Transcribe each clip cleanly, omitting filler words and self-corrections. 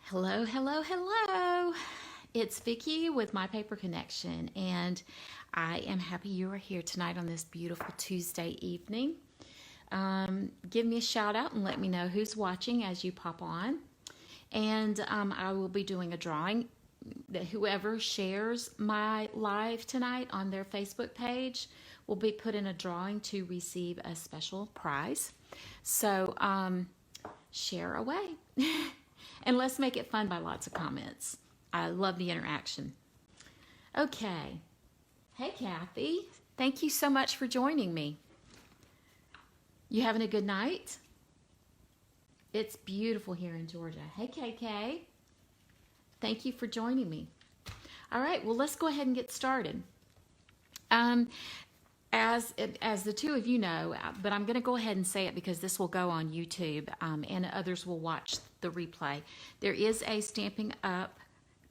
Hello, hello, hello. It's Vicki with My Paper Connection, and I am happy you are here tonight on this beautiful Tuesday evening. Give me a shout out and let me know who's watching as you pop on. And I will be doing a drawing that whoever shares my live tonight on their Facebook page will be put in a drawing to receive a special prize. So share away. And let's make it fun by lots of comments. I love the interaction. Okay. Hey, Kathy. Thank you so much for joining me. You having a good night? It's beautiful here in Georgia. Hey, KK. Thank you for joining me. All right, well, let's go ahead and get started. As the two of you know, but I'm going to go ahead and say it because this will go on YouTube and others will watch the replay. There is a Stamping Up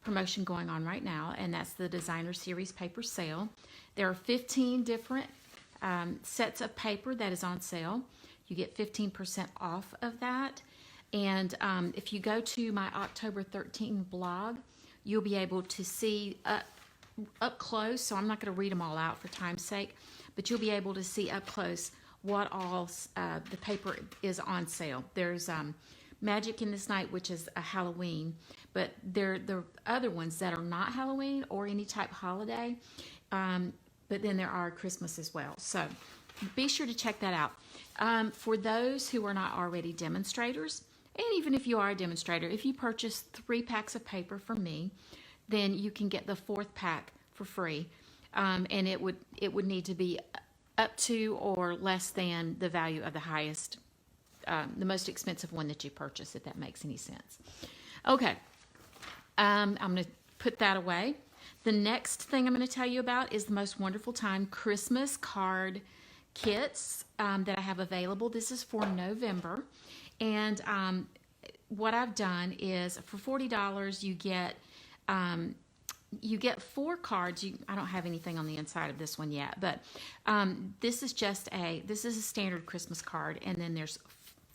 promotion going on right now, and that's the Designer Series paper sale. There are 15 different sets of paper that is on sale. You get 15% off of that. And if you go to my October 13 blog, you'll be able to see up close, so I'm not going to read them all out for time's sake, but you'll be able to see up close what all the paper is on sale. There's Magic in This Night, which is a Halloween, but there are other ones that are not Halloween or any type holiday, but then there are Christmas as well. So be sure to check that out. For those who are not already demonstrators, and even if you are a demonstrator, if you purchase 3 packs of paper from me, then you can get the 4th pack for free. And it would need to be up to or less than the value of the highest, the most expensive one that you purchase, if that makes any sense. Okay, I'm going to put that away. The next thing I'm going to tell you about is the most wonderful time Christmas card kits that I have available. This is for November, and what I've done is for $40 you get 4 cards. I don't have anything on the inside of this one yet, but this is a standard Christmas card, and then there's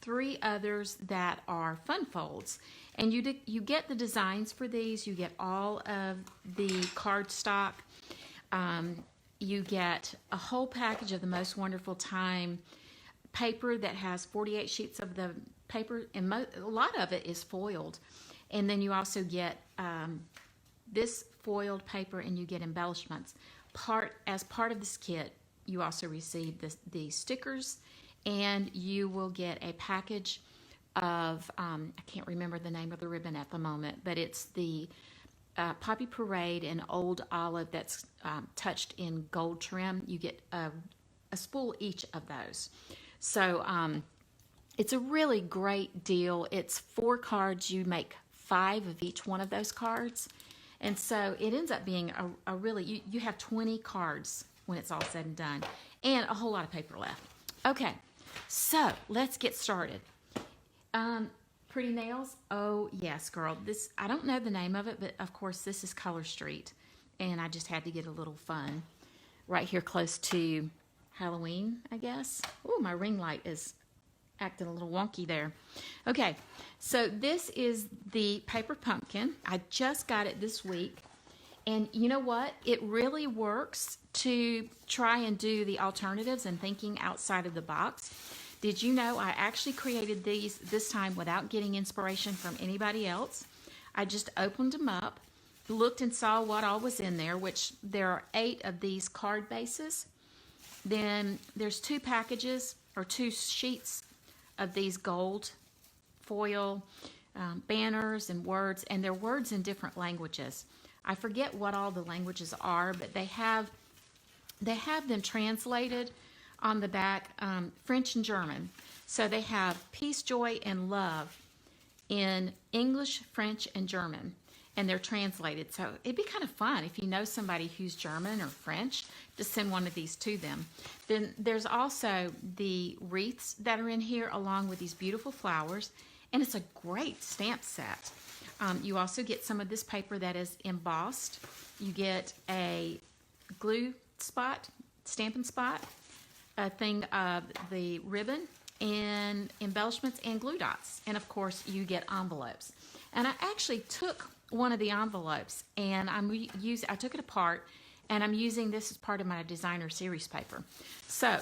3 others that are fun folds, and you get the designs for these. You get all of the card stock. You get a whole package of the most wonderful time paper that has 48 sheets of the paper, and a lot of it is foiled, and then you also get this foiled paper, and you get embellishments. As part of this kit, you also receive the stickers, and you will get a package of, I can't remember the name of the ribbon at the moment, but it's the Poppy Parade and Old Olive that's touched in gold trim. You get a spool each of those. So it's a really great deal. It's 4 cards. You make 5 of each one of those cards. And so it ends up being a really, you have 20 cards when it's all said and done, and a whole lot of paper left. Okay, so let's get started. Pretty Nails? Oh, yes, girl. This, I don't know the name of it, but of course this is Color Street, and I just had to get a little fun right here close to Halloween, I guess. Oh, my ring light is acting a little wonky there. Okay, so this is the paper pumpkin. I just got it this week, and you know what? It really works to try and do the alternatives and thinking outside of the box. Did you know I actually created these this time without getting inspiration from anybody else? I just opened them up, looked and saw what all was in there, which there are 8 of these card bases. Then there's 2 packages or 2 sheets of these gold foil banners and words, and they're words in different languages. I forget what all the languages are, but they have them translated on the back, French and German. So they have peace, joy, and love in English, French, and German, and they're translated. So it'd be kind of fun if you know somebody who's German or French to send one of these to them. Then there's also the wreaths that are in here along with these beautiful flowers, and it's a great stamp set. You also get some of this paper that is embossed. You get a glue spot, Stampin' Spot, a thing of the ribbon, and embellishments and glue dots. And of course you get envelopes. And I actually took one of the envelopes and I took it apart, and I'm using this as part of my designer series paper. So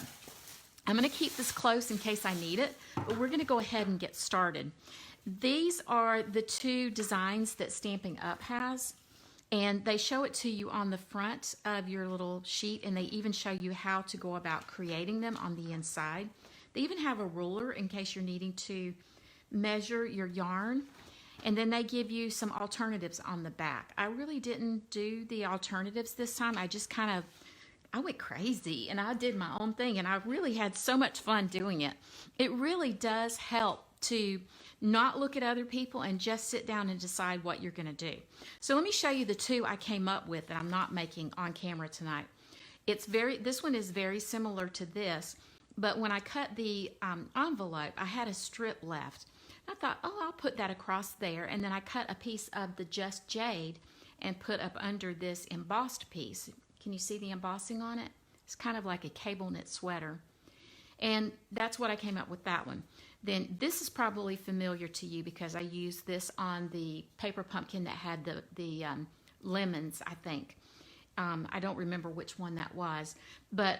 I'm going to keep this close in case I need it, but we're going to go ahead and get started. These are the two designs that Stampin' Up! Has, and they show it to you on the front of your little sheet, and they even show you how to go about creating them on the inside. They even have a ruler in case you're needing to measure your yarn, and then they give you some alternatives on the back. I really didn't do the alternatives this time. I went crazy and I did my own thing, and I really had so much fun doing it. It really does help to not look at other people and just sit down and decide what you're going to do. So let me show you the two I came up with that I'm not making on camera tonight. This one is very similar to this, but when I cut the envelope, I had a strip left. I thought, oh, I'll put that across there, and then I cut a piece of the Just Jade and put up under this embossed piece. Can you see the embossing on it? It's kind of like a cable knit sweater. And that's what I came up with that one. Then this is probably familiar to you because I used this on the paper pumpkin that had the lemons, I think. I don't remember which one that was. But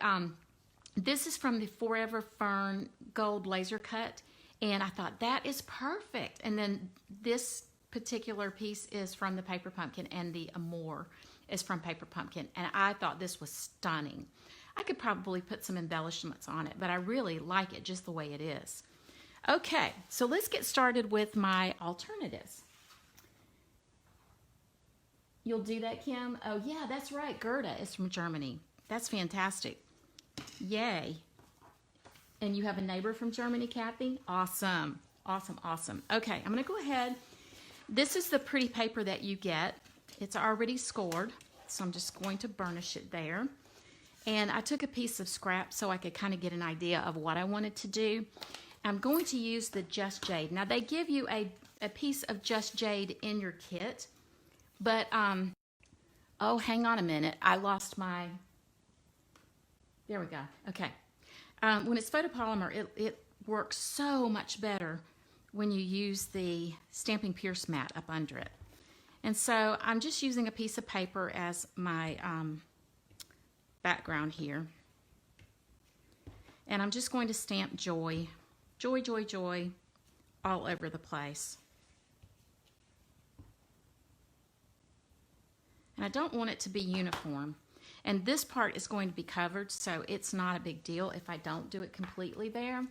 this is from the Forever Fern Gold Laser Cut. And I thought, that is perfect. And then this particular piece is from the paper pumpkin, and the Amore is from paper pumpkin. And I thought this was stunning. I could probably put some embellishments on it, but I really like it just the way it is. Okay, so let's get started with my alternatives. You'll do that, Kim? Oh, yeah, that's right. Gerda is from Germany. That's fantastic. Yay. And you have a neighbor from Germany, Kathy? Awesome. Awesome, awesome. Okay, I'm going to go ahead. This is the pretty paper that you get. It's already scored, so I'm just going to burnish it there. And I took a piece of scrap so I could kind of get an idea of what I wanted to do. I'm going to use the Just Jade. Now, they give you a piece of Just Jade in your kit, but, oh, hang on a minute. I lost my, there we go. Okay. When it's photopolymer, it works so much better when you use the Stampin' Pierce mat up under it. And so I'm just using a piece of paper as my background here. And I'm just going to stamp joy, joy, joy, joy all over the place. And I don't want it to be uniform. And this part is going to be covered, so it's not a big deal if I don't do it completely there.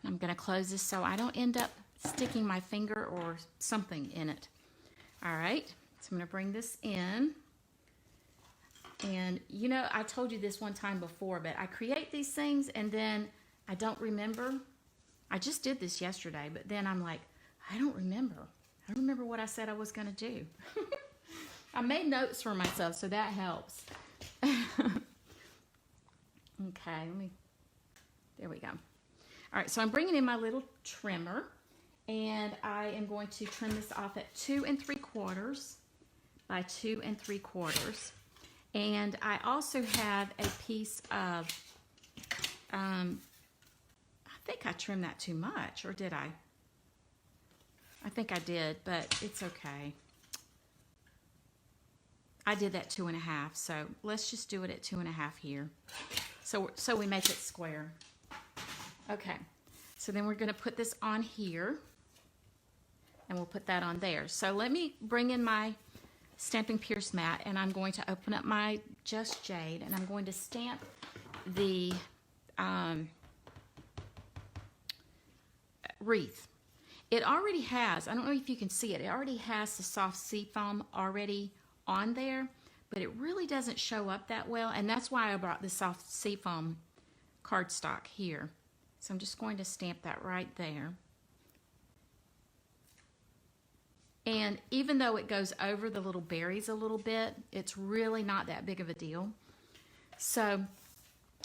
I'm going to close this so I don't end up sticking my finger or something in it. All right, so I'm going to bring this in. And, you know, I told you this one time before, but I create these things and then I don't remember. I just did this yesterday, but then I'm like, I don't remember. I don't remember what I said I was going to do. I made notes for myself, so that helps. Okay, there we go. All right, so I'm bringing in my little trimmer, and I am going to trim this off at 2 3/4 by 2 3/4. And I also have a piece of, I think I trimmed that too much, or did I? I think I did, but it's okay. I did that 2 1/2, so let's just do it at 2 1/2 here. So we make it square. Okay, so then we're going to put this on here, and we'll put that on there. So let me bring in my Stampin' Pierce mat, and I'm going to open up my Just Jade, and I'm going to stamp the wreath. It already has, I don't know if you can see it, it already has the soft seafoam already on there, but it really doesn't show up that well, and that's why I brought the soft seafoam cardstock here. So I'm just going to stamp that right there. And even though it goes over the little berries a little bit, it's really not that big of a deal. So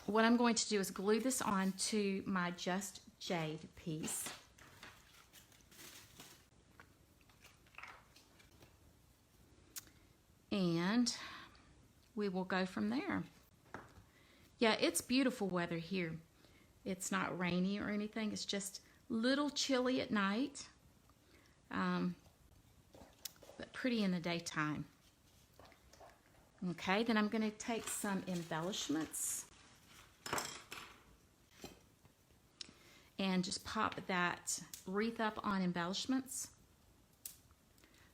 what I'm going to do is glue this on to my Just Jade piece. And we will go from there. Yeah, it's beautiful weather here. It's not rainy or anything. It's just a little chilly at night. but pretty in the daytime. Okay, then I'm going to take some embellishments and just pop that wreath up on embellishments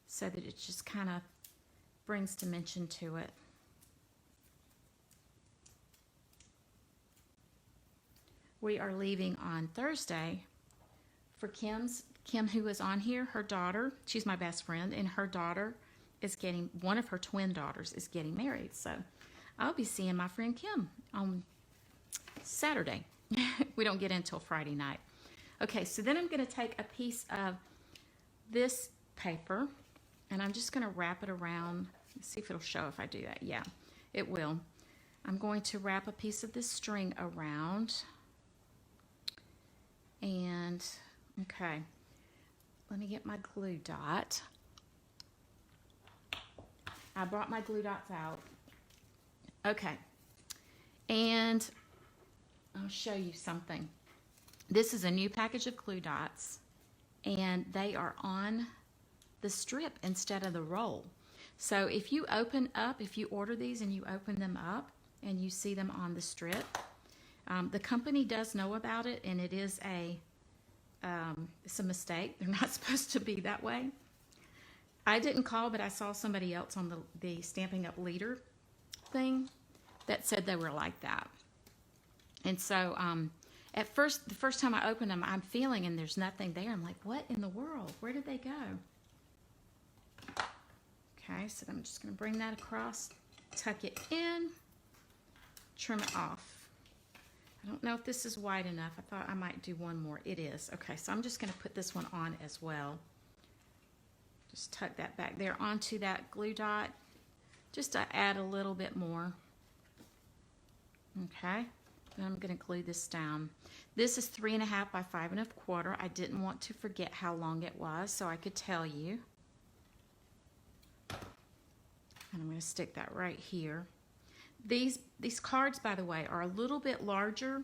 so that it just kind of brings dimension to it. We are leaving on Thursday for Kim, who is on here, her daughter, she's my best friend, and her daughter is getting, one of her twin daughters is getting married. So I'll be seeing my friend Kim on Saturday. We don't get in until Friday night. Okay, so then I'm going to take a piece of this paper, and I'm just going to wrap it around. Let's see if it'll show if I do that. Yeah, it will. I'm going to wrap a piece of this string around. And, okay, let me get my glue dot. I brought my glue dots out. Okay, and I'll show you something. This is a new package of glue dots, and they are on the strip instead of the roll. So if you order these and you open them up and you see them on the strip, the company does know about it, and it is it's a mistake. They're not supposed to be that way. I didn't call, but I saw somebody else on the Stampin' Up! Leader thing that said they were like that. And so the first time I opened them, I'm feeling, and there's nothing there. I'm like, what in the world? Where did they go? Okay, so I'm just going to bring that across, tuck it in, trim it off. I don't know if this is wide enough. I thought I might do one more. It is. Okay, so I'm just going to put this one on as well. Just tuck that back there onto that glue dot, just to add a little bit more. Okay, then I'm going to glue this down. This is 3.5 by 5 1/4. I didn't want to forget how long it was, so I could tell you. And I'm going to stick that right here. These cards, by the way, are a little bit larger.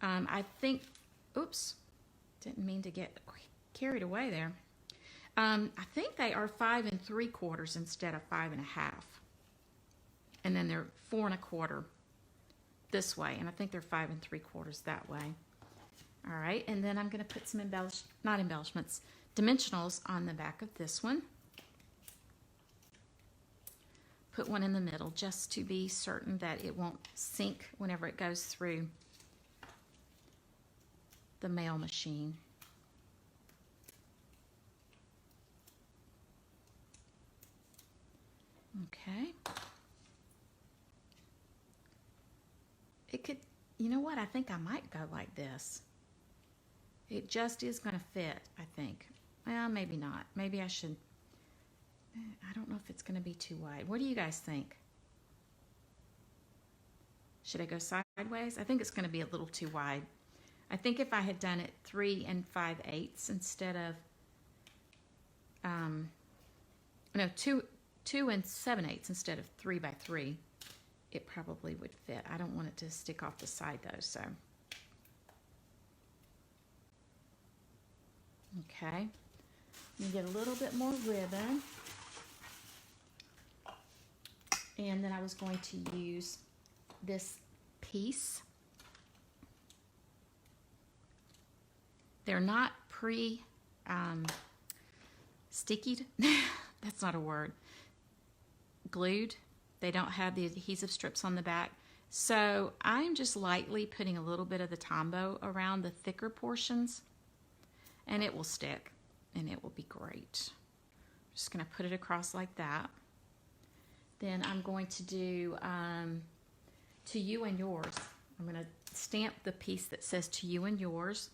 I think, oops, didn't mean to get carried away there. I think they are 5 3/4 instead of 5 1/2. And then they're 4 1/4 this way, and I think they're 5 3/4 that way. All right, and then I'm going to put some dimensionals on the back of this one. Put one in the middle just to be certain that it won't sink whenever it goes through the mail machine. Okay. It could, you know what, I think I might go like this. It just is going to fit, I think. Well, maybe not. Maybe I should. I don't know if it's going to be too wide. What do you guys think? Should I go sideways? I think it's going to be a little too wide. I think if I had done it 3 5/8 instead of, no, 2 7/8 instead of 3 by 3, it probably would fit. I don't want it to stick off the side though, so. Okay, let me get a little bit more ribbon. And then I was going to use this piece. They're not sticky. That's not a word. Glued. They don't have the adhesive strips on the back. So I'm just lightly putting a little bit of the Tombow around the thicker portions, and it will stick, and it will be great. Just going to put it across like that. Then I'm going to do To You and Yours. I'm going to stamp the piece that says To You and Yours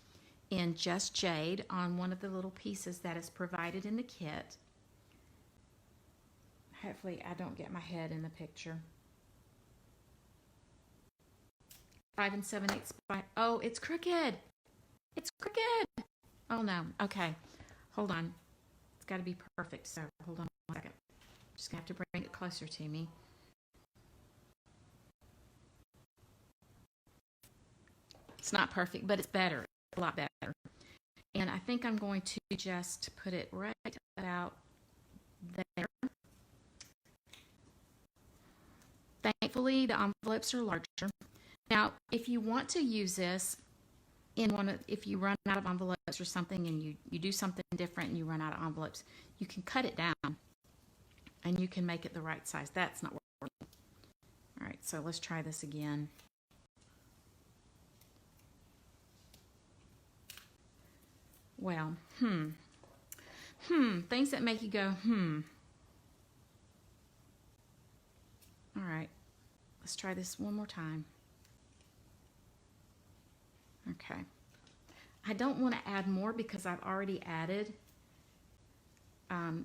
in Just Jade on one of the little pieces that is provided in the kit. Hopefully I don't get my head in the picture. 5 7/8 by, oh, it's crooked. It's crooked. Oh no, okay. Hold on. It's got to be perfect, so hold on 1 second. Just gonna have to bring it closer to me. It's not perfect, but it's better, a lot better. And I think I'm going to just put it right about there. Thankfully, the envelopes are larger. Now, if you want to use this in if you run out of envelopes or something and you do something different and you run out of envelopes, you can cut it down and you can make it the right size. That's not working. All right, so let's try this again. Well, things that make you go, All right, let's try this one more time. Okay. I don't want to add more because I've already added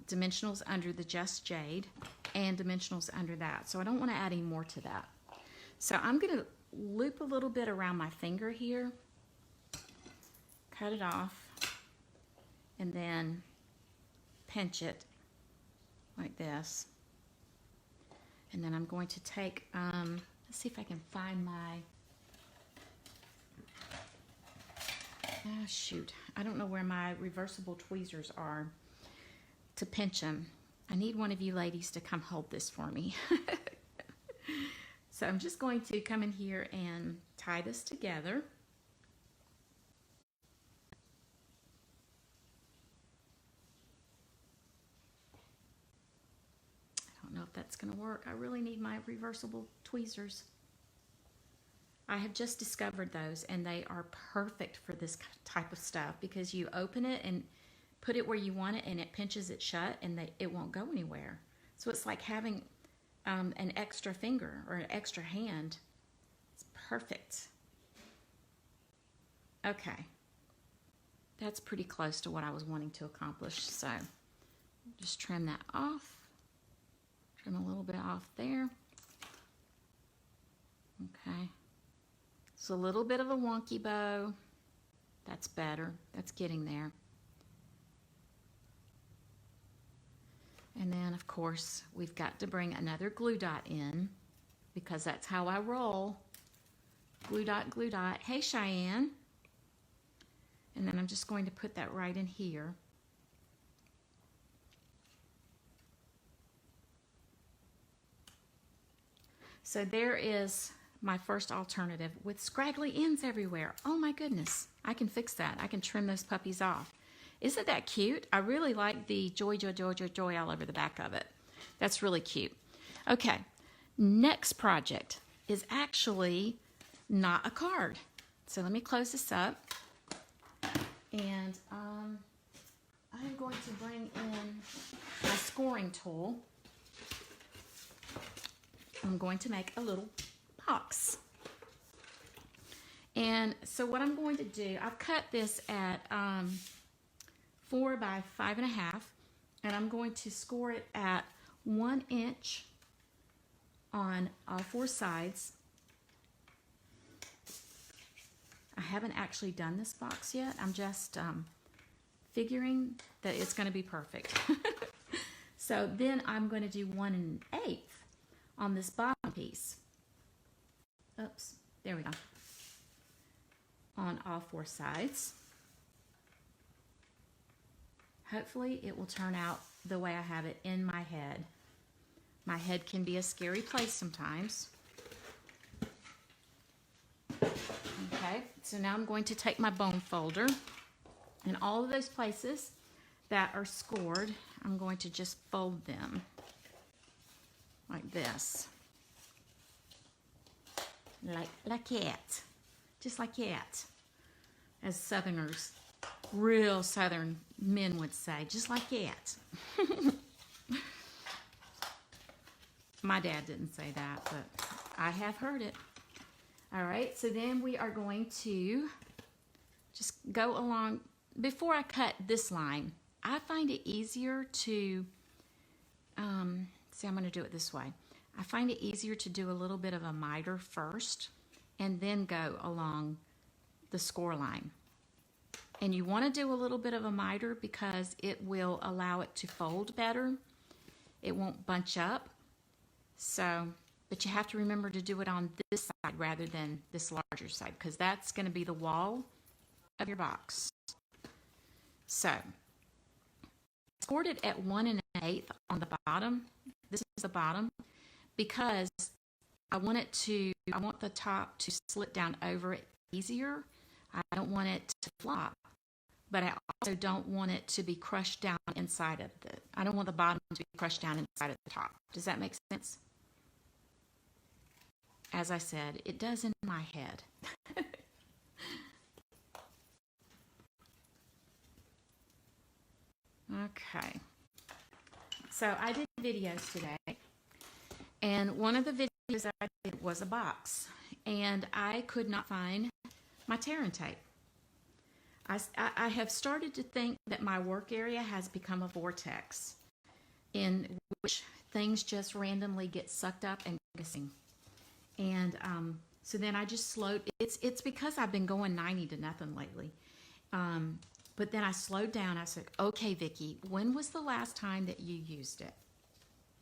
dimensionals under the Just Jade and dimensionals under that. So I don't want to add any more to that. So I'm going to loop a little bit around my finger here, cut it off, and then pinch it like this. And then I'm going to take, let's see if I can find my, shoot, I don't know where my reversible tweezers are to pinch them. I need one of you ladies to come hold this for me. So I'm just going to come in here and tie this together. I don't know if that's going to work. I really need my reversible tweezers. I have just discovered those, and they are perfect for this type of stuff because you open it and put it where you want it and it pinches it shut and it won't go anywhere. So it's like having an extra finger or an extra hand. It's perfect. Okay. That's pretty close to what I was wanting to accomplish. So just trim that off. Trim a little bit off there. Okay. It's a little bit of a wonky bow. That's better. That's getting there. And then, of course, we've got to bring another glue dot in because that's how I roll. Glue dot, glue dot. Hey, Cheyenne. And then I'm just going to put that right in here. So there is my first alternative with scraggly ends everywhere. Oh my goodness, I can fix that. I can trim those puppies off. Isn't that cute? I really like the joy, joy, joy, joy, joy all over the back of it. That's really cute. Okay, next project is actually not a card. So let me close this up. And I'm going to bring in my scoring tool. I'm going to make a little box. And so what I'm going to do, I've cut this at 4 by 5.5, and I'm going to score it at 1 inch on all 4 sides. I haven't actually done this box yet. I'm just figuring that it's going to be perfect. So then I'm going to do 1 1/8 on this bottom piece. Oops, there we go. On all 4 sides. Hopefully it will turn out the way I have it in my head. My head can be a scary place sometimes. Okay, so now I'm going to take my bone folder and all of those places that are scored, I'm going to just fold them like this. Like that. Just like that. As Southerners, real Southern men would say, just like that. My dad didn't say that, but I have heard it. All right, so then we are going to just go along. Before I cut this line, I find it easier to, see, I'm going to do it this way. I find it easier to do a little bit of a miter first and then go along the score line. And you want to do a little bit of a miter because it will allow it to fold better. It won't bunch up. So, but you have to remember to do it on this side rather than this larger side because that's going to be the wall of your box. So, I scored it at 1 1/8 1/8 on the bottom. This is the bottom because I want the top to slit down over it easier. I don't want it to flop, but I also don't want it to be crushed down inside of it. I don't want the bottom to be crushed down inside of the top. Does that make sense? As I said, it does in my head. Okay. So I did videos today, and one of the videos that I did was a box, and I could not find my tear and tape. I have started to think that my work area has become a vortex in which things just randomly get sucked up and missing. And so then I just slowed. It's because I've been going 90 to nothing lately. But then I slowed down. I said, okay, Vicki, when was the last time that you used it?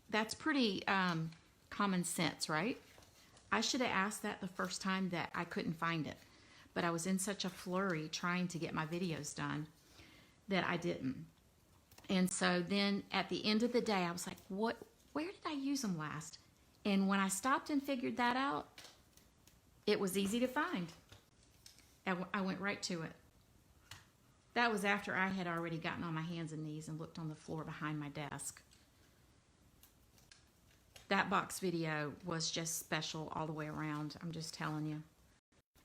That's pretty common sense, right? I should have asked that the first time that I couldn't find it. But I was in such a flurry trying to get my videos done that I didn't. And so then at the end of the day, I was like, where did I use them last? And when I stopped and figured that out, it was easy to find. I went right to it. That was after I had already gotten on my hands and knees and looked on the floor behind my desk. That box video was just special all the way around. I'm just telling you.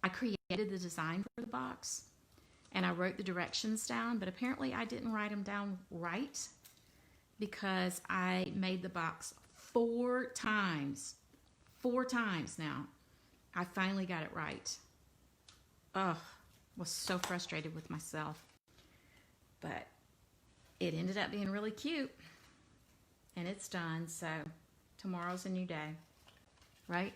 I created the design for the box and I wrote the directions down, but apparently I didn't write them down right because I made the box 4 times. 4 times now. I finally got it right. Ugh, was so frustrated with myself. But it ended up being really cute. And it's done, so tomorrow's a new day. Right?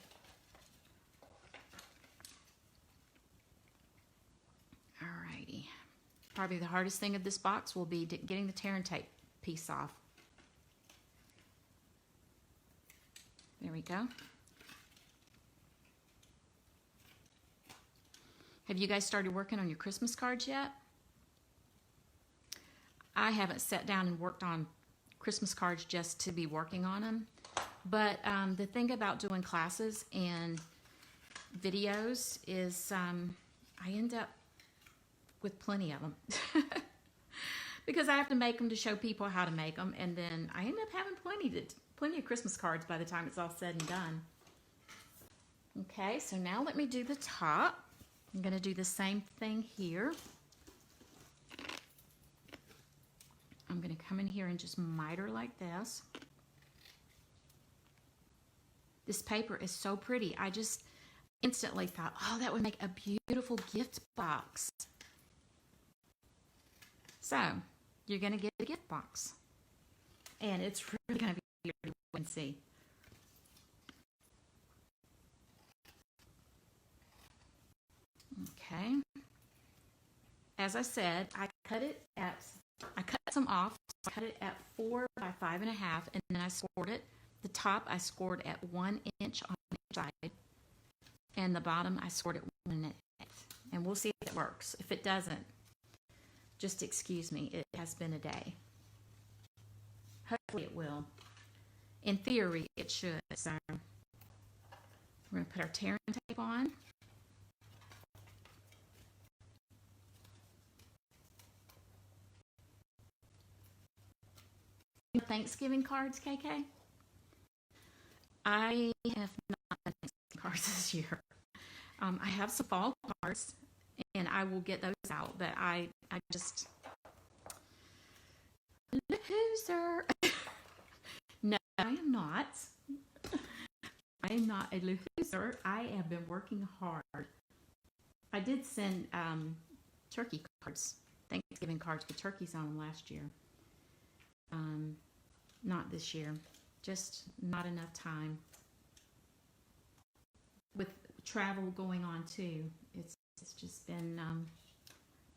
Alrighty. Probably the hardest thing of this box will be getting the tear and tape piece off. There we go. Have you guys started working on your Christmas cards yet? I haven't sat down and worked on Christmas cards just to be working on them. But the thing about doing classes and videos is I end up with plenty of them. Because I have to make them to show people how to make them. And then I end up having plenty of Christmas cards by the time it's all said and done. Okay, so now let me do the top. I'm going to do the same thing here. I'm going to come in here and just miter like this. This paper is so pretty. I just instantly thought, oh, that would make a beautiful gift box. So, you're going to get a gift box. And it's really going to be beautiful and see. Okay. As I said, I cut some off. So I cut it at 4 by 5.5, and then I scored it. The top I scored at 1 inch on each side, and the bottom I scored at 1 1/8. And we'll see if it works. If it doesn't, just excuse me. It has been a day. Hopefully it will. In theory, it should. So we're going to put our tear and tape on. Thanksgiving cards, KK? I have not done Thanksgiving cards this year. I have some fall cards, and I will get those out, but I just... Loser! No, I am not. I am not a loser. I have been working hard. I did send turkey cards, Thanksgiving cards with turkeys on them last year. Not this year. Just not enough time. With travel going on too, it's just been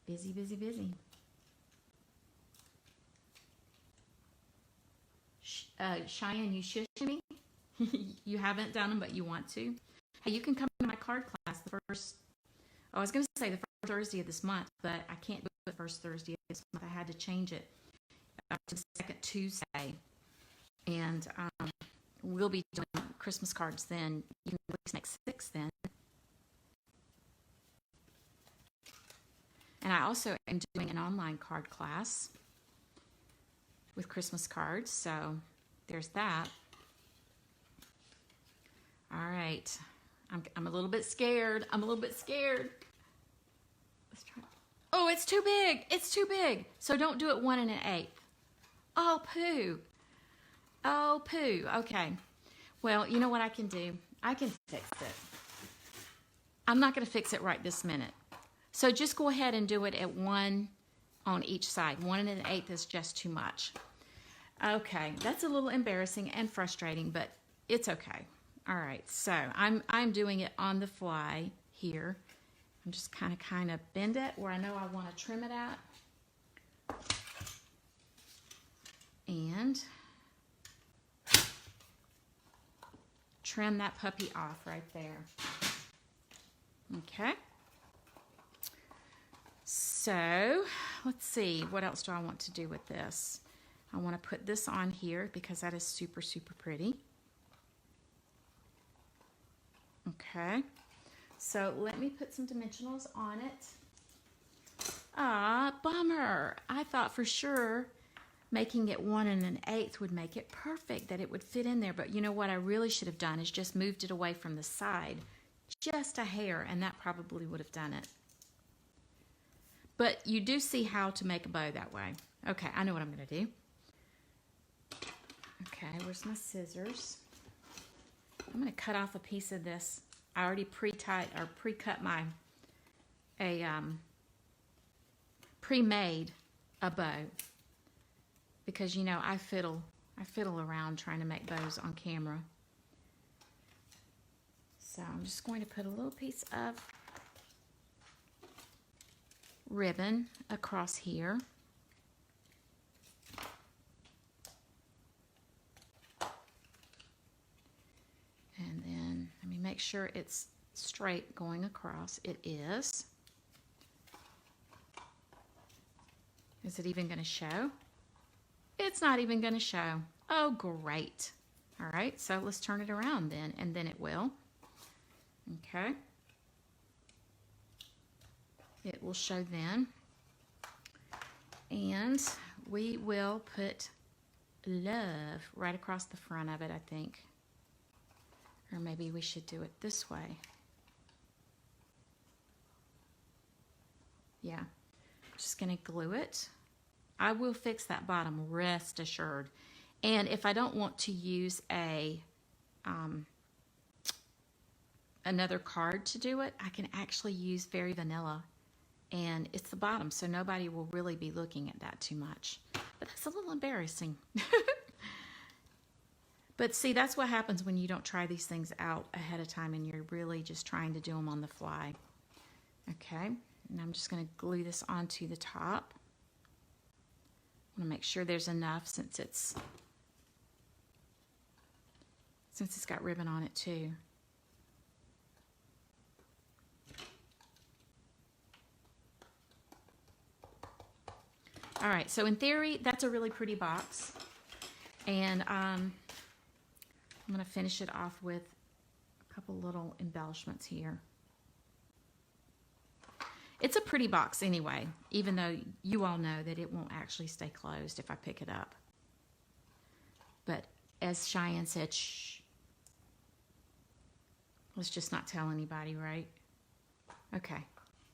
busy, busy, busy. Cheyenne, you shushing me? You haven't done them, but you want to. Hey, you can come to my card class I was going to say the first Thursday of this month, but I can't do it the first Thursday of this month. I had to change it to the second Tuesday And we'll be doing Christmas cards then. You can at least make 6 then. And I also am doing an online card class with Christmas cards, so there's that. All right, I'm a little bit scared. I'm a little bit scared. Let's try. Oh, it's too big. It's too big. So don't do it 1 1/8. Oh, poo. Oh, poo. Okay. Well, you know what I can do? I can fix it. I'm not going to fix it right this minute. So just go ahead and do it at 1 on each side. 1 1/8 is just too much. Okay, that's a little embarrassing and frustrating, but it's okay. All right, so I'm doing it on the fly here. I'm just kind of bend it where I know I want to trim it at. And trim that puppy off right there. Okay. So let's see, what else do I want to do with this? I want to put this on here because that is super, super pretty. Okay, so let me put some dimensionals on it. Ah, bummer. I thought for sure making it 1 1/8 would make it perfect, that it would fit in there. But you know what I really should have done is just moved it away from the side, just a hair, and that probably would have done it. But you do see how to make a bow that way. Okay, I know what I'm going to do. Okay, where's my scissors? I'm going to cut off a piece of this. I already pre-cut pre-made a bow, because you know I fiddle around trying to make bows on camera. So I'm just going to put a little piece of ribbon across here. And then let me make sure it's straight going across. It is. Is it even going to show? It's not even going to show. Oh, great. All right, so let's turn it around then, and then it will. Okay. It will show then. And we will put love right across the front of it, I think. Or maybe we should do it this way. Yeah, I'm just gonna glue it. I will fix that bottom, rest assured. And if I don't want to use another card to do it, I can actually use Very Vanilla. And it's the bottom, so nobody will really be looking at that too much. But that's a little embarrassing. But see, that's what happens when you don't try these things out ahead of time and you're really just trying to do them on the fly. Okay, and I'm just going to glue this onto the top. I want to make sure there's enough since it's got ribbon on it too. All right, so in theory, that's a really pretty box. And I'm going to finish it off with a couple little embellishments here. It's a pretty box anyway, even though you all know that it won't actually stay closed if I pick it up. But as Cheyenne said, shh. Let's just not tell anybody, right? Okay.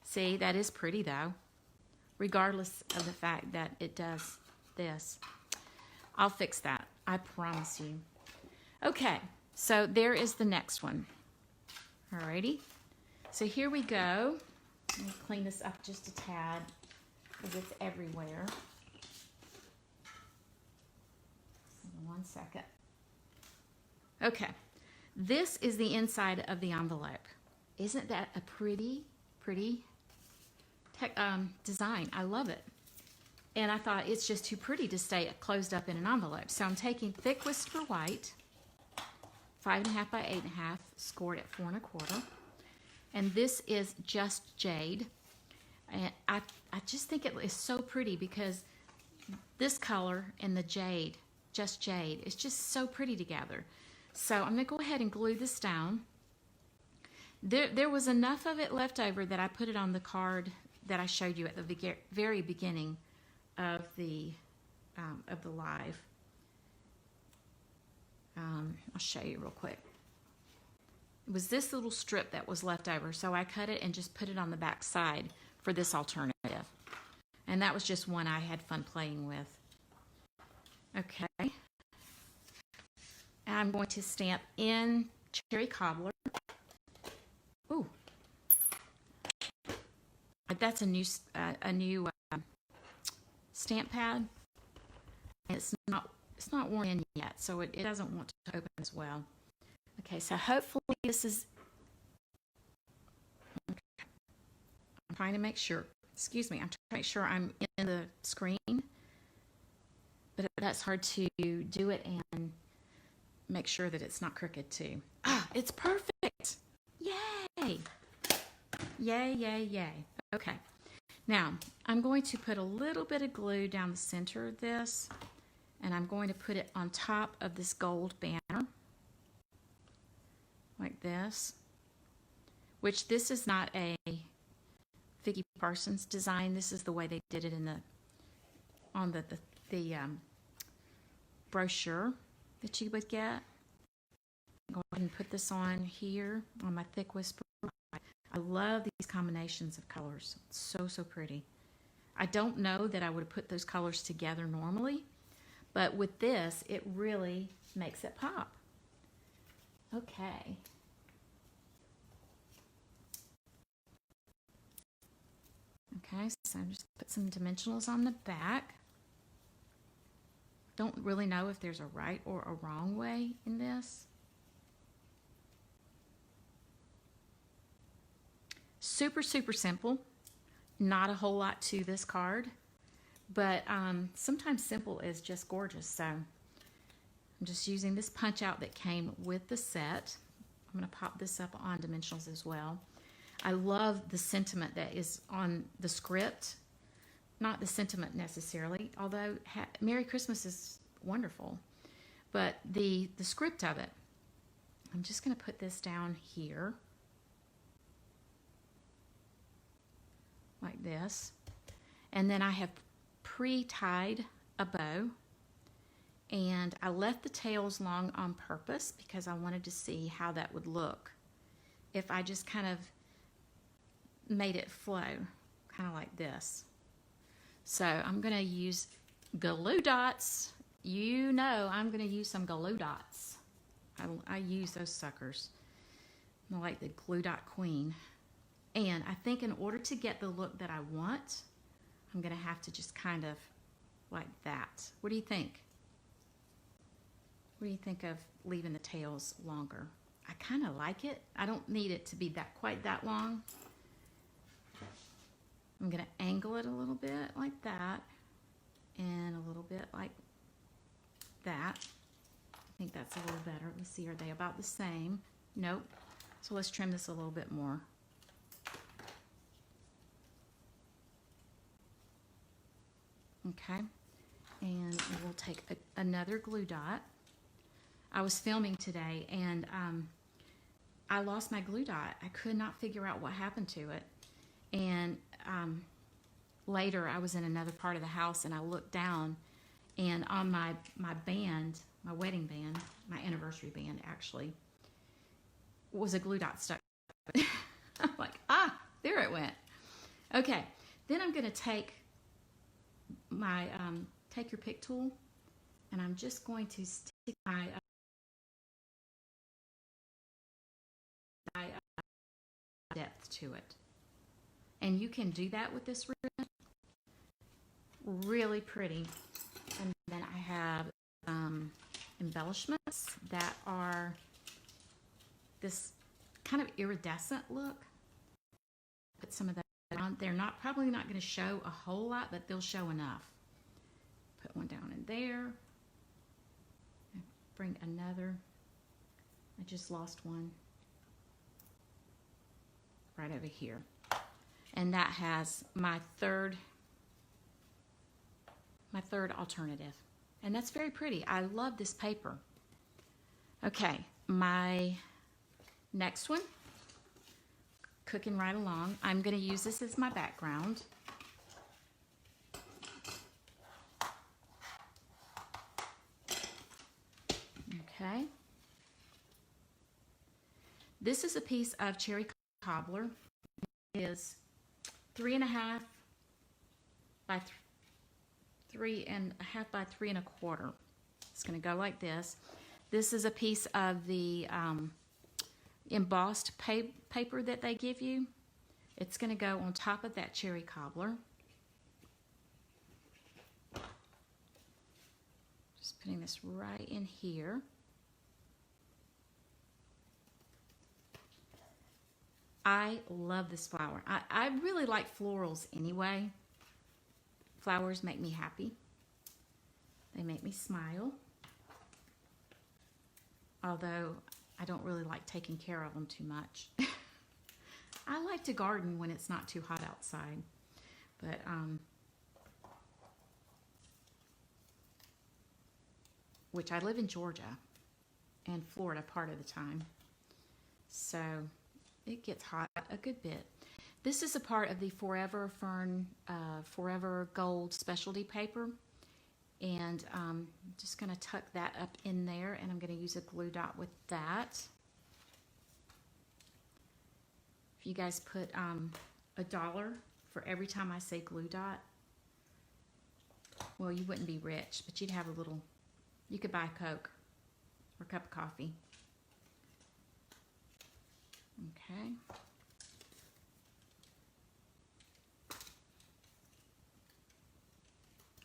See, that is pretty though, regardless of the fact that it does this. I'll fix that, I promise you. Okay, so there is the next one. Alrighty, so here we go. Let me clean this up just a tad because it's everywhere. 1 second. Okay, this is the inside of the envelope. Isn't that a pretty design? I love it. And I thought it's just too pretty to stay closed up in an envelope. So I'm taking thick Whisper White, 5.5 by 8.5, scored at 4 1/4. And this is Just Jade. And I just think it is so pretty because this color and the jade Just Jade. It's just so pretty together. So I'm going to go ahead and glue this down. There was enough of it left over that I put it on the card that I showed you at the very beginning of the live. I'll show you real quick. It was this little strip that was left over, so I cut it and just put it on the back side for this alternative. And that was just one I had fun playing with. Okay. And I'm going to stamp in Cherry Cobbler. Ooh. That's a new stamp pad. It's not worn in yet, so it doesn't want to open as well. Okay, so hopefully this is. Okay. I'm trying to make sure. Excuse me. I'm trying to make sure I'm in the screen, but that's hard to do it and make sure that it's not crooked too. Ah, it's perfect. Yay! Yay! Yay! Yay! Okay. Now I'm going to put a little bit of glue down the center of this, and I'm going to put it on top of this gold banner, like this. Which this is not a Vicki Parsons design. This is the way they did it in on the brochure that you would get. Go ahead and put this on here on my thick whisper. I love these combinations of colors. It's so, so pretty. I don't know that I would have put those colors together normally, but with this, it really makes it pop. Okay. Okay, so I'm just put some dimensionals on the back. Don't really know if there's a right or a wrong way in this. Super, super simple. Not a whole lot to this card, but sometimes simple is just gorgeous. So I'm just using this punch out that came with the set. I'm going to pop this up on dimensionals as well. I love the sentiment that is on the script. Not the sentiment necessarily, although Merry Christmas is wonderful. But the script of it. I'm just going to put this down here. Like this. And then I have pre-tied a bow. And I left the tails long on purpose because I wanted to see how that would look if I just kind of made it flow, kind of like this. So I'm going to use glue dots. You know I'm going to use some glue dots. I use those suckers. I'm like the glue dot queen. And I think in order to get the look that I want, I'm going to have to just kind of like that. What do you think? What do you think of leaving the tails longer? I kind of like it. I don't need it to be quite that long. I'm going to angle it a little bit like that and a little bit like that. I think that's a little better. Let's see, are they about the same? Nope. So let's trim this a little bit more. Okay. And we'll take another glue dot. I was filming today and I lost my glue dot. I could not figure out what happened to it. And later I was in another part of the house and I looked down and on my band, my wedding band, my anniversary band actually, was a glue dot stuck. I'm like, there it went. Okay, then I'm going to take my take your pick tool and I'm just going to stick my depth to it. And you can do that with this ribbon. Really pretty. And then I have embellishments that are this kind of iridescent look. Put some of that on. They're probably not going to show a whole lot, but they'll show enough. Put one down in there. Bring another. I just lost one. Right over here. And that has my third alternative. And that's very pretty. I love this paper. Okay, my next one, cooking right along. I'm going to use this as my background. Okay. This is a piece of cherry cobbler. It is 3.5 by 3.5 by 3.25. It's going to go like this. This is a piece of the embossed paper that they give you. It's going to go on top of that cherry cobbler. Just putting this right in here. I love this flower. I really like florals anyway. Flowers make me happy. They make me smile. Although I don't really like taking care of them too much. I like to garden when it's not too hot outside. But which I live in Georgia and Florida part of the time. So it gets hot a good bit. This is a part of the Forever Fern Forever Gold specialty paper. And I'm just going to tuck that up in there, and I'm going to use a glue dot with that. If you guys put $1 for every time I say glue dot, well, you wouldn't be rich, but you'd have a little, you could buy a Coke or a cup of coffee. Okay.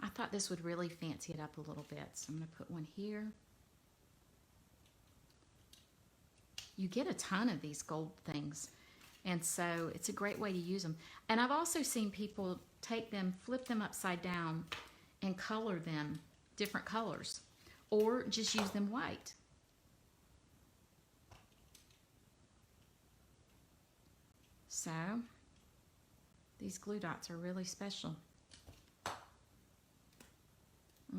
I thought this would really fancy it up a little bit, so I'm going to put one here. You get a ton of these gold things, and so it's a great way to use them. And I've also seen people take them, flip them upside down, and color them different colors, or just use them white. So these glue dots are really special.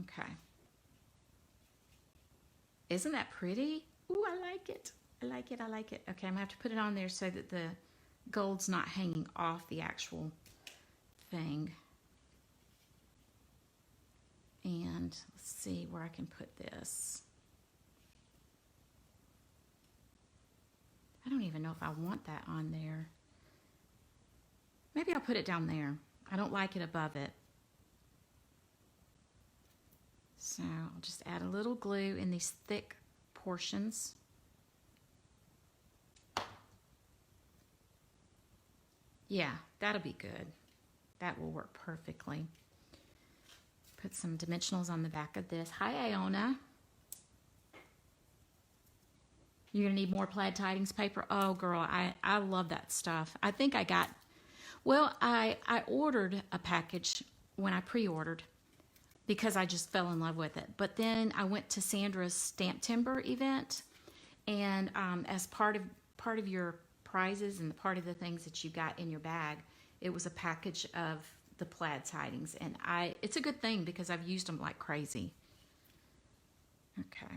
Okay. Isn't that pretty? Ooh, I like it. I like it. I like it. Okay, I'm gonna have to put it on there so that the gold's not hanging off the actual thing. And let's see where I can put this. I don't even know if I want that on there. Maybe I'll put it down there. I don't like it above it. So I'll just add a little glue in these thick portions. Yeah, that'll be good. That will work perfectly. Put some dimensionals on the back of this. Hi, Iona. You're gonna need more plaid tidings paper. Oh, girl, I love that stuff. I think I got, well, I ordered a package when I pre-ordered because I just fell in love with it. But then I went to Sandra's Stamp Timber event, and as part of your prizes and part of the things that you got in your bag, it was a package of the plaid tidings, and it's a good thing because I've used them like crazy. Okay.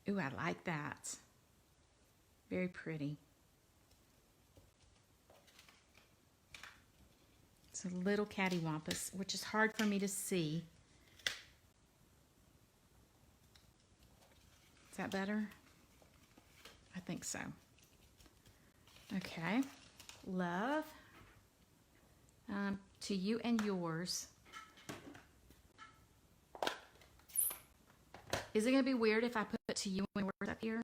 Ooh, I like that. Very pretty. It's a little cattywampus, which is hard for me to see. Is that better? I think so. Okay. Love. To you and yours. Is it going to be weird if I put to you and yours up here?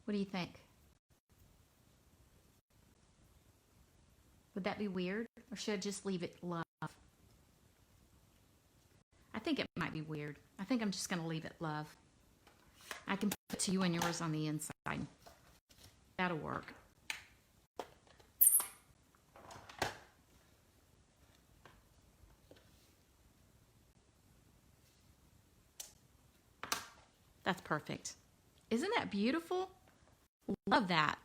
What do you think? Would that be weird? Or should I just leave it love? I think it might be weird. I think I'm just going to leave it love. I can put to you and yours on the inside. That'll work. That's perfect. Isn't that beautiful? Love that.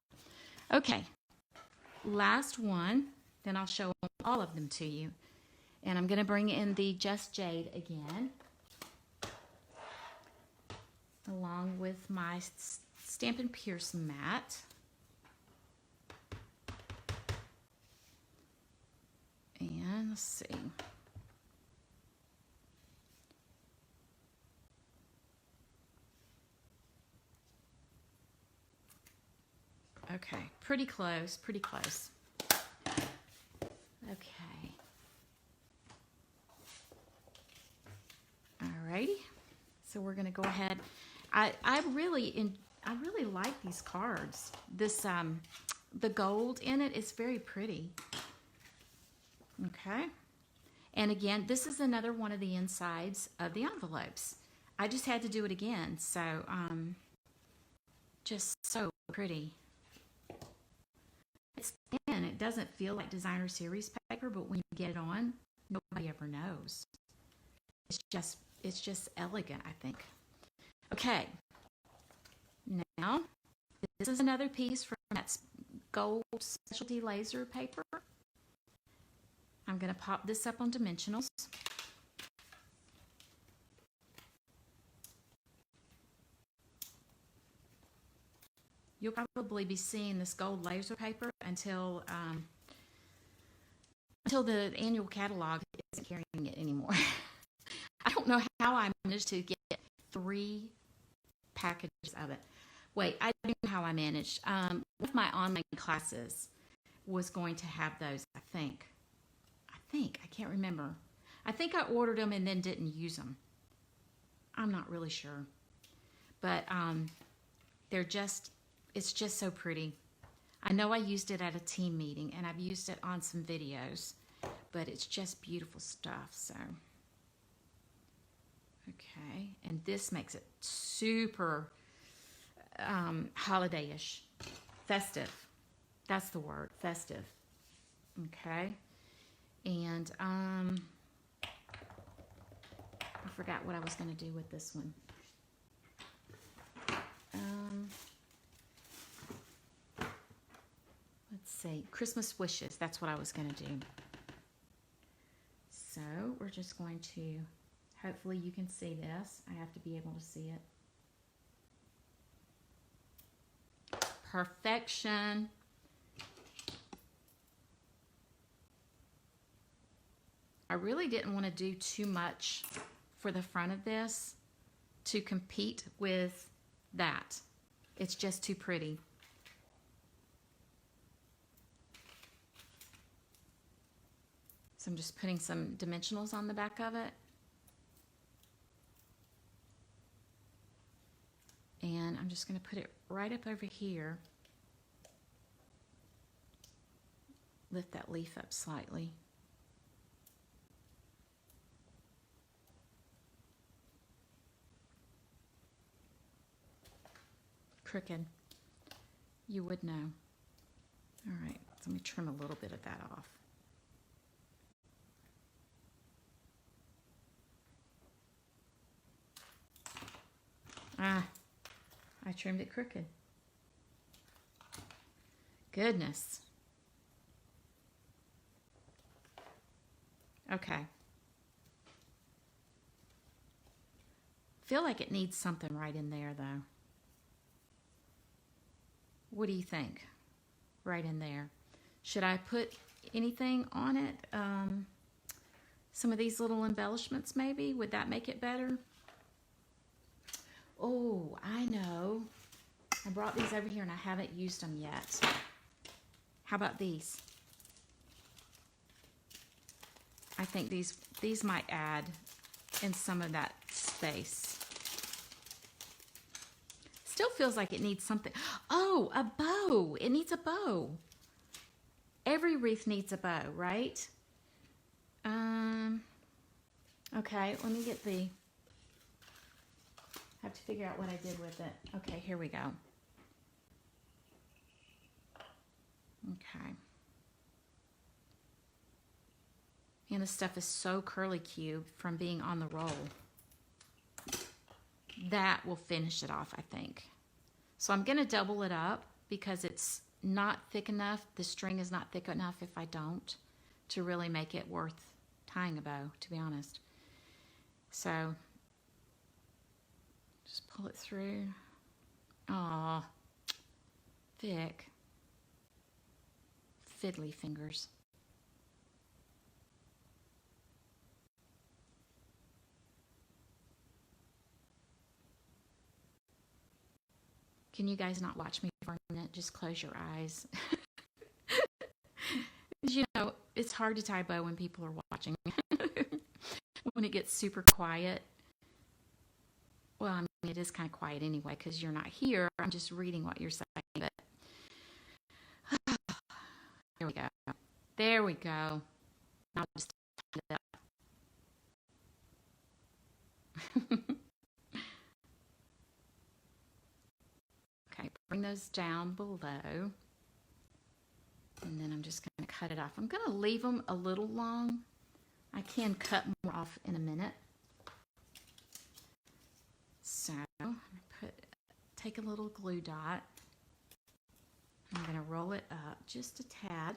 Okay, last one, then I'll show all of them to you. And I'm going to bring in the Just Jade again, along with my Stampin' Pierce mat. And let's see. Okay, pretty close, pretty close. Okay. Alrighty. So we're gonna go ahead. I really like these cards. This the gold in it is very pretty. Okay. And again, this is another one of the insides of the envelopes. I just had to do it again. So just so pretty. It's thin. It doesn't feel like designer series paper, but when you get it on, nobody ever knows. It's just elegant, I think. Okay. Now, this is another piece from that gold specialty laser paper. I'm going to pop this up on dimensionals. You'll probably be seeing this gold laser paper until the annual catalog isn't carrying it anymore. I don't know how I managed to get 3 packages of it. Wait, I do know how I managed. One of my online classes was going to have those, I think. I can't remember. I think I ordered them and then didn't use them. I'm not really sure. But it's just so pretty. I know I used it at a team meeting and I've used it on some videos, but it's just beautiful stuff. So, okay. And this makes it super holiday-ish. Festive. That's the word, festive. Okay. And I forgot what I was going to do with this one. Let's see, Christmas wishes. That's what I was going to do. So we're just going to, hopefully you can see this. I have to be able to see it. Perfection. I really didn't want to do too much for the front of this to compete with that. It's just too pretty. So I'm just putting some dimensionals on the back of it. And I'm just going to put it right up over here. Lift that leaf up slightly. Crooked. You would know. All right, so let me trim a little bit of that off. I trimmed it crooked. Goodness. Okay. Feel like it needs something right in there though. What do you think? Right in there. Should I put anything on it? Some of these little embellishments maybe? Would that make it better? Oh, I know. I brought these over here and I haven't used them yet. How about these? I think these might add in some of that space. Still feels like it needs something. Oh, a bow. It needs a bow. Every wreath needs a bow, right? Okay, let me get the... I have to figure out what I did with it. Okay, here we go. Okay. And this stuff is so curly cube from being on the roll. That will finish it off, I think. So I'm going to double it up because it's not thick enough. The string is not thick enough if I don't, to really make it worth tying a bow, to be honest. So just pull it through. Aw, Vic. Fiddly fingers. Can you guys not watch me for a minute? Just close your eyes. You know, it's hard to tie a bow when people are watching. When it gets super quiet. Well, I mean, it is kind of quiet anyway because you're not here. I'm just reading what you're saying. But there we go. There we go. I'll just tie it up. Okay, bring those down below. And then I'm just going to cut it off. I'm going to leave them a little long. I can cut more off in a minute. So take a little glue dot. I'm going to roll it up just a tad.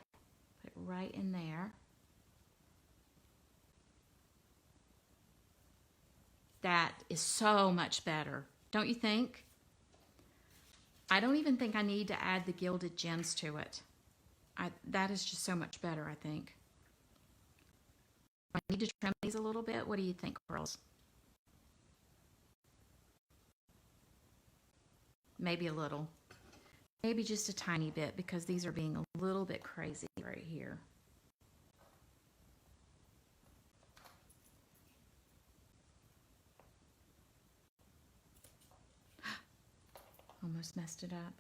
Put it right in there. That is so much better, don't you think? I don't even think I need to add the gilded gems to it. That is just so much better, I think. I need to trim these a little bit. What do you think, girls? Maybe a little. Maybe just a tiny bit because these are being a little bit crazy right here. Almost messed it up.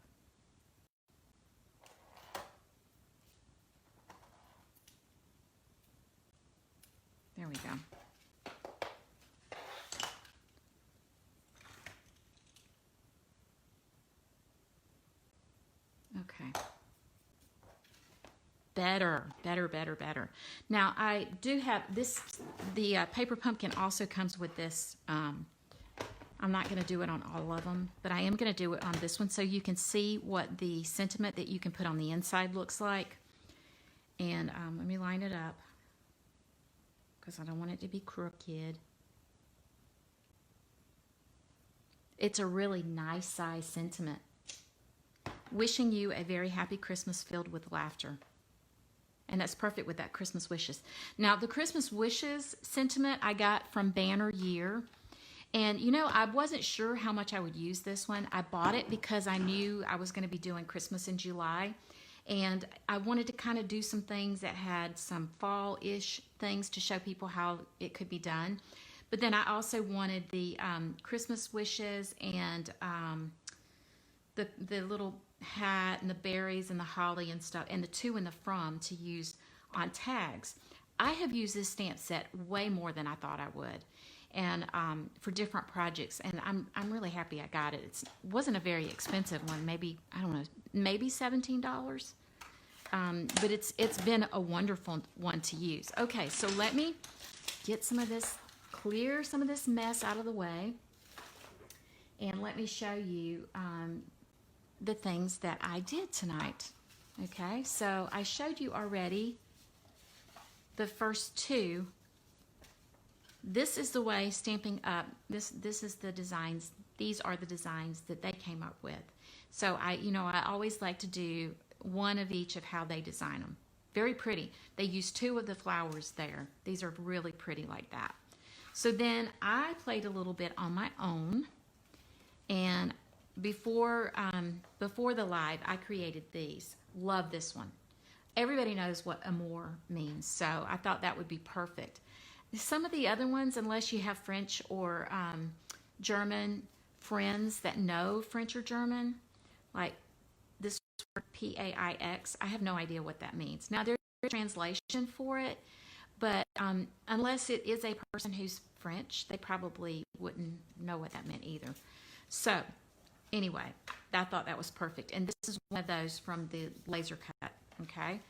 There we go. Okay. Better. Now, I do have this, the paper pumpkin also comes with this. I'm not going to do it on all of them, but I am going to do it on this one so you can see what the sentiment that you can put on the inside looks like. And let me line it up because I don't want it to be crooked. It's a really nice size sentiment. Wishing you a very happy Christmas filled with laughter. And that's perfect with that Christmas wishes. Now, the Christmas wishes sentiment I got from Banner Year. And, you know, I wasn't sure how much I would use this one. I bought it because I knew I was going to be doing Christmas in July. And I wanted to kind of do some things that had some fall-ish things to show people how it could be done. But then I also wanted the Christmas wishes and the little hat and the berries and the holly and stuff and the to and the from to use on tags. I have used this stamp set way more than I thought I would, and for different projects. And I'm really happy I got it. It wasn't a very expensive one. Maybe, I don't know, maybe $17. But it's been a wonderful one to use. Okay, so let me get some of this, clear some of this mess out of the way, and let me show you the things that I did tonight. Okay, so I showed you already the first two. This is the way Stampin' Up, this is the designs, these are the designs that they came up with. So I always like to do one of each of how they design them. Very pretty. They use two of the flowers there. These are really pretty like that. So then I played a little bit on my own, and before the live, I created these. Love this one. Everybody knows what amour means, so I thought that would be perfect. Some of the other ones, unless you have French or German friends that know French or German, like this word P-A-I-X, I have no idea what that means. Now, there's a translation for it, but unless it is a person who's French, they probably wouldn't know what that meant either. So, anyway, I thought that was perfect. And this is one of those from the laser cut, okay?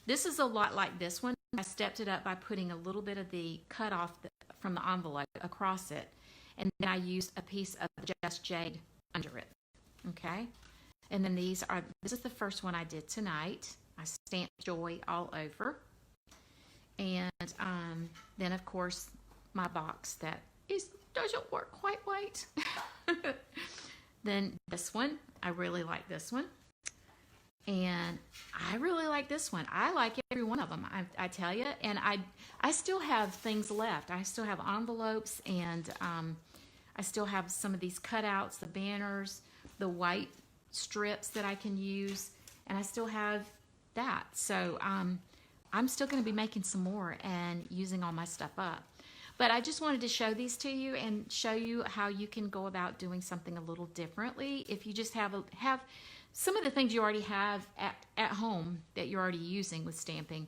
This is a lot like this one. I stepped it up by putting a little bit of the cut off from the envelope across it. And then I used a piece of Just Jade under it, okay? And then this is the first one I did tonight. I stamped Joy all over. And Then of course my box that doesn't work quite right. Then this one, I really like this one. And I really like this one. I like every one of them, I tell you. And I still have things left. I still have envelopes, and I still have some of these cutouts, the banners, the white strips that I can use, and I still have that. So I'm still going to be making some more and using all my stuff up. But I just wanted to show these to you and show you how you can go about doing something a little differently if you just have some of the things you already have at home that you're already using with stamping.